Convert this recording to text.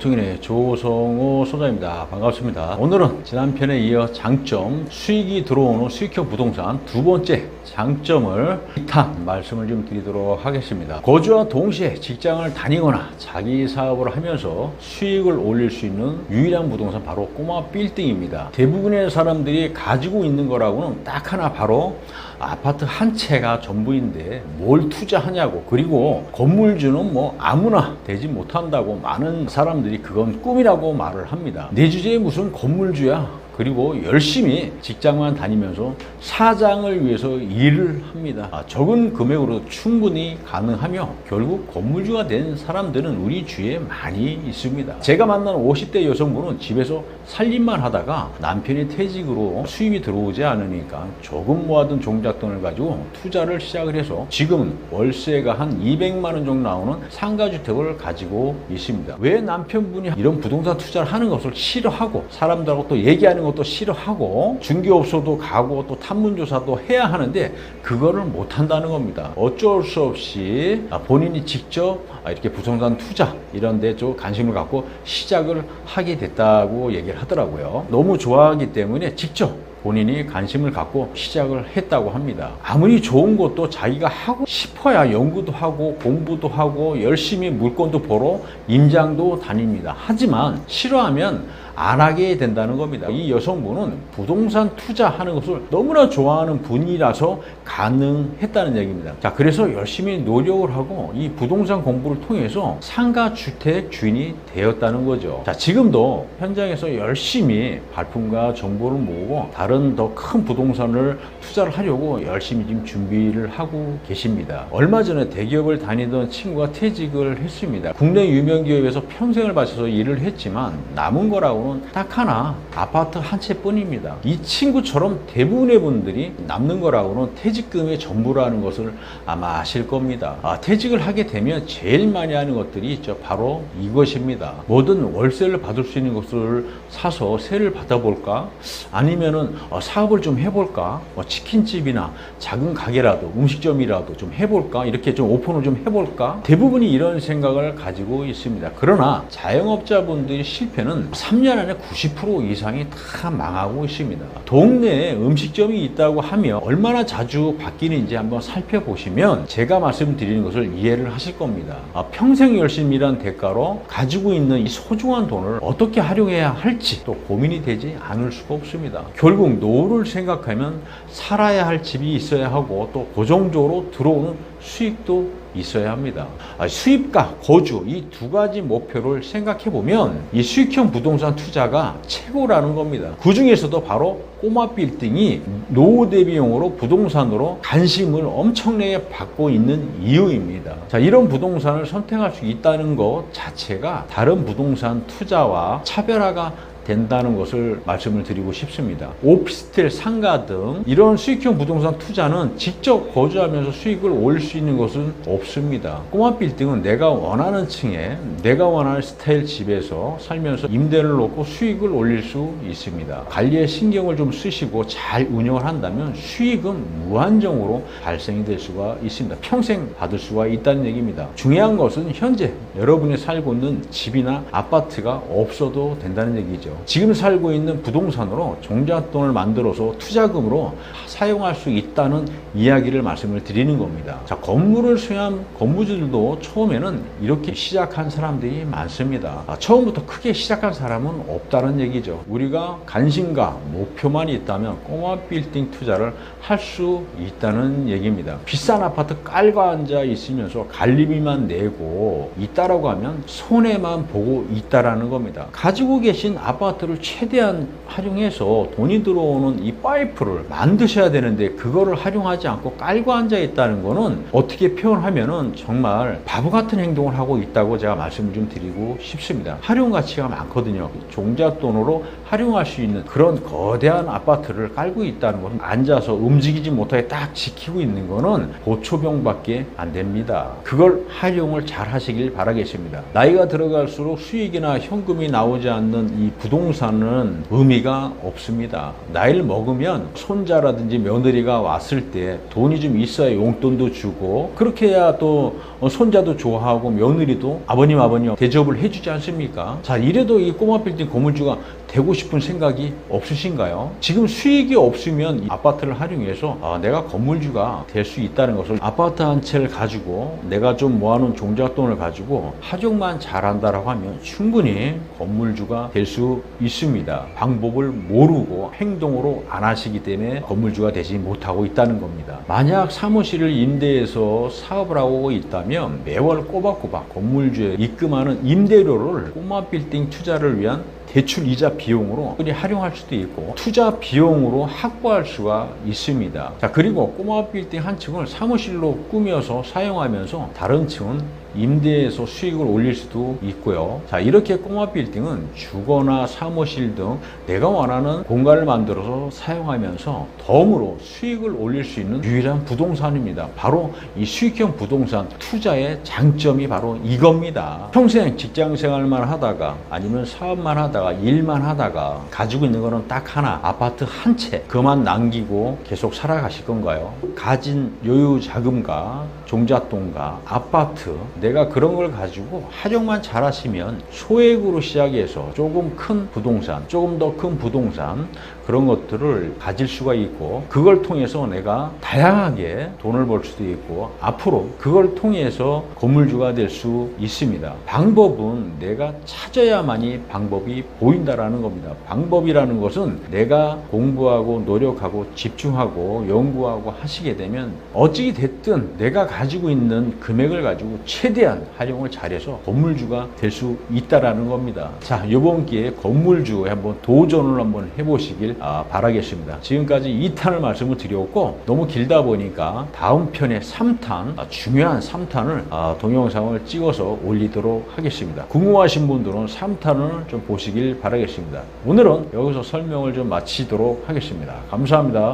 보통인의 조성호 소장입니다. 반갑습니다. 오늘은 지난 편에 이어 장점, 수익이 들어오는 수익형 부동산 두 번째 장점을 2탄 말씀을 좀 드리도록 하겠습니다. 거주와 동시에 직장을 다니거나 자기 사업을 하면서 수익을 올릴 수 있는 유일한 부동산 바로 꼬마 빌딩입니다. 대부분의 사람들이 가지고 있는 거라고는 딱 하나, 바로 아파트 한 채가 전부인데 뭘 투자하냐고, 그리고 건물주는 뭐 아무나 되지 못한다고 많은 사람들이 그건 꿈이라고 말을 합니다. 내 주제에 무슨 건물주야? 그리고 열심히 직장만 다니면서 사장을 위해서 일을 합니다. 적은 금액으로 충분히 가능하며 결국 건물주가 된 사람들은 우리 주위에 많이 있습니다. 제가 만난 50대 여성분은 집에서 살림만 하다가 남편이 퇴직으로 수입이 들어오지 않으니까 조금 모아둔 종잣돈을 가지고 투자를 시작을 해서 지금은 월세가 한 200만 원 정도 나오는 상가주택을 가지고 있습니다. 왜 남편분이 이런 부동산 투자를 하는 것을 싫어하고, 사람들하고 또 얘기하는 것도 싫어하고, 중개업소도 가고 또 탐문조사도 해야 하는데 그거를 못한다는 겁니다. 어쩔 수 없이 본인이 직접 이렇게 부동산 투자 이런 데 좀 관심을 갖고 시작을 하게 됐다고 얘기를 하더라고요. 너무 좋아하기 때문에 직접 본인이 관심을 갖고 시작을 했다고 합니다. 아무리 좋은 것도 자기가 하고 싶어야 연구도 하고 공부도 하고 열심히 물건도 보러 임장도 다닙니다. 하지만 싫어하면 안 하게 된다는 겁니다. 이 여성분은 부동산 투자하는 것을 너무나 좋아하는 분이라서 가능했다는 얘기입니다. 자, 그래서 열심히 노력을 하고 이 부동산 공부를 통해서 상가주택 주인이 되었다는 거죠. 자, 지금도 현장에서 열심히 발품과 정보를 모으고 다른 더 큰 부동산을 투자를 하려고 열심히 지금 준비를 하고 계십니다. 얼마 전에 대기업을 다니던 친구가 퇴직을 했습니다. 국내 유명 기업에서 평생을 바쳐서 일을 했지만 남은 거라고는 딱 하나, 아파트 한 채뿐입니다. 이 친구처럼 대부분의 분들이 남는 거라고는 퇴직금의 전부라는 것을 아마 아실 겁니다. 퇴직을 하게 되면 제일 많이 하는 것들이 있죠. 바로 이것입니다. 뭐든 월세를 받을 수 있는 것을 사서 세를 받아볼까? 아니면은 사업을 좀 해볼까? 치킨집이나 작은 가게라도, 음식점이라도 좀 해볼까? 이렇게 좀 오픈을 좀 해볼까? 대부분이 이런 생각을 가지고 있습니다. 그러나 자영업자분들의 실패는 3년 안에 90% 이상이 다 망하고 있습니다. 동네에 음식점이 있다고 하면 얼마나 자주 바뀌는지 한번 살펴보시면 제가 말씀드리는 것을 이해를 하실 겁니다. 평생 열심히 일한 대가로 가지고 있는 이 소중한 돈을 어떻게 활용해야 할지 또 고민이 되지 않을 수가 없습니다. 결국 노후를 생각하면 살아야 할 집이 있어야 하고 또 고정적으로 들어오는 수익도 있어야 합니다. 수입과 거주, 이 두 가지 목표를 생각해 보면 이 수익형 부동산 투자가 최고라는 겁니다. 그 중에서도 바로 꼬마 빌딩이 노후 대비용으로 부동산으로 관심을 엄청나게 받고 있는 이유입니다. 자, 이런 부동산을 선택할 수 있다는 것 자체가 다른 부동산 투자와 차별화가 된다는 것을 말씀을 드리고 싶습니다. 오피스텔, 상가 등 이런 수익형 부동산 투자는 직접 거주하면서 수익을 올릴 수 있는 것은 없습니다. 꼬마 빌딩은 내가 원하는 층에 내가 원하는 스타일 집에서 살면서 임대를 놓고 수익을 올릴 수 있습니다. 관리에 신경을 좀 쓰시고 잘 운영을 한다면 수익은 무한정으로 발생이 될 수가 있습니다. 평생 받을 수가 있다는 얘기입니다. 중요한 것은 현재 여러분이 살고 있는 집이나 아파트가 없어도 된다는 얘기죠. 지금 살고 있는 부동산으로 종잣돈을 만들어서 투자금으로 사용할 수 있다는 이야기를 말씀을 드리는 겁니다. 자, 건물을 수행한 건물주들도 처음에는 이렇게 시작한 사람들이 많습니다. 처음부터 크게 시작한 사람은 없다는 얘기죠. 우리가 관심과 목표만 있다면 꼬마 빌딩 투자를 할 수 있다는 얘기입니다. 비싼 아파트 깔고 앉아 있으면서 관리비만 내고 있다라고 하면 손해만 보고 있다라는 겁니다. 가지고 계신 아파트를 최대한 활용해서 돈이 들어오는 이 파이프를 만드셔야 되는데 그거를 활용하지 않고 깔고 앉아 있다는 거는 어떻게 표현하면은 정말 바보 같은 행동을 하고 있다고 제가 말씀을 좀 드리고 싶습니다. 활용 가치가 많거든요. 종잣돈으로 활용할 수 있는 그런 거대한 아파트를 깔고 있다는 것은 앉아서 움직이지 못하게 딱 지키고 있는 거는 고초병밖에 안 됩니다. 그걸 활용을 잘 하시길 바라겠습니다. 나이가 들어갈수록 수익이나 현금이 나오지 않는 이 부동산 부동산은 의미가 없습니다. 나이를 먹으면 손자라든지 며느리가 왔을 때 돈이 좀 있어야 용돈도 주고, 그렇게 해야 또 손자도 좋아하고 며느리도 아버님 대접을 해주지 않습니까? 자, 이래도 이 꼬마 빌딩 건물주가 되고 싶은 생각이 없으신가요? 지금 수익이 없으면 이 아파트를 활용해서 내가 건물주가 될 수 있다는 것을, 아파트 한 채를 가지고 내가 좀 모아놓은 종잣돈을 가지고 하정만 잘한다라고 하면 충분히 건물주가 될 수 있습니다. 방법을 모르고 행동으로 안 하시기 때문에 건물주가 되지 못하고 있다는 겁니다. 만약 사무실을 임대해서 사업을 하고 있다면 매월 꼬박꼬박 건물주에 입금하는 임대료를 꼬마 빌딩 투자를 위한 대출 이자 비용으로 활용할 수도 있고, 투자 비용으로 확보할 수가 있습니다. 자, 그리고 꼬마 빌딩 한 층을 사무실로 꾸며서 사용하면서 다른 층은 임대해서 수익을 올릴 수도 있고요. 자, 이렇게 꼬마 빌딩은 주거나 사무실 등 내가 원하는 공간을 만들어서 사용하면서 덤으로 수익을 올릴 수 있는 유일한 부동산입니다. 바로 이 수익형 부동산 투자의 장점이 바로 이겁니다. 평생 직장 생활만 하다가 아니면 사업만 하다가 일만 하다가 가지고 있는 거는 딱 하나, 아파트 한 채, 그만 남기고 계속 살아가실 건가요? 가진 여유 자금과 종잣돈과 아파트, 내가 그런 걸 가지고 활용만 잘 하시면 소액으로 시작해서 조금 큰 부동산, 조금 더 큰 부동산, 그런 것들을 가질 수가 있고, 그걸 통해서 내가 다양하게 돈을 벌 수도 있고, 앞으로 그걸 통해서 건물주가 될 수 있습니다. 방법은 내가 찾아야만이 방법이 보인다라는 겁니다. 방법이라는 것은 내가 공부하고 노력하고 집중하고 연구하고 하시게 되면 어찌 됐든 내가 가지고 있는 금액을 가지고 최대한 활용을 잘해서 건물주가 될 수 있다라는 겁니다. 자, 이번 기회에 건물주에 한번 도전을 한번 해보시길 바라겠습니다. 지금까지 2탄을 말씀을 드렸고, 너무 길다 보니까 다음 편에 3탄, 중요한 3탄을 동영상을 찍어서 올리도록 하겠습니다. 궁금하신 분들은 3탄을 좀 보시길 바라겠습니다. 오늘은 여기서 설명을 좀 마치도록 하겠습니다. 감사합니다.